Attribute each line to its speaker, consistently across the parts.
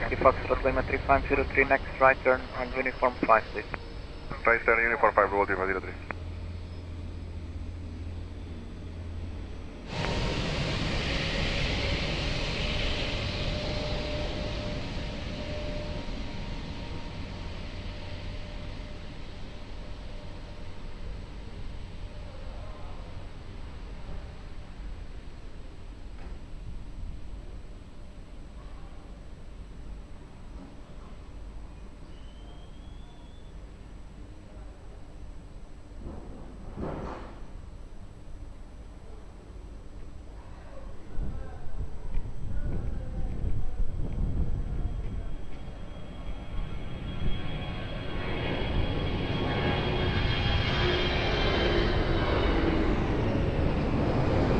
Speaker 1: Yankee Foxtrot Lima 3503, next right turn on uniform 5, please.
Speaker 2: Right turn, uniform 5, Bravo 3503.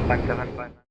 Speaker 1: Five seven five.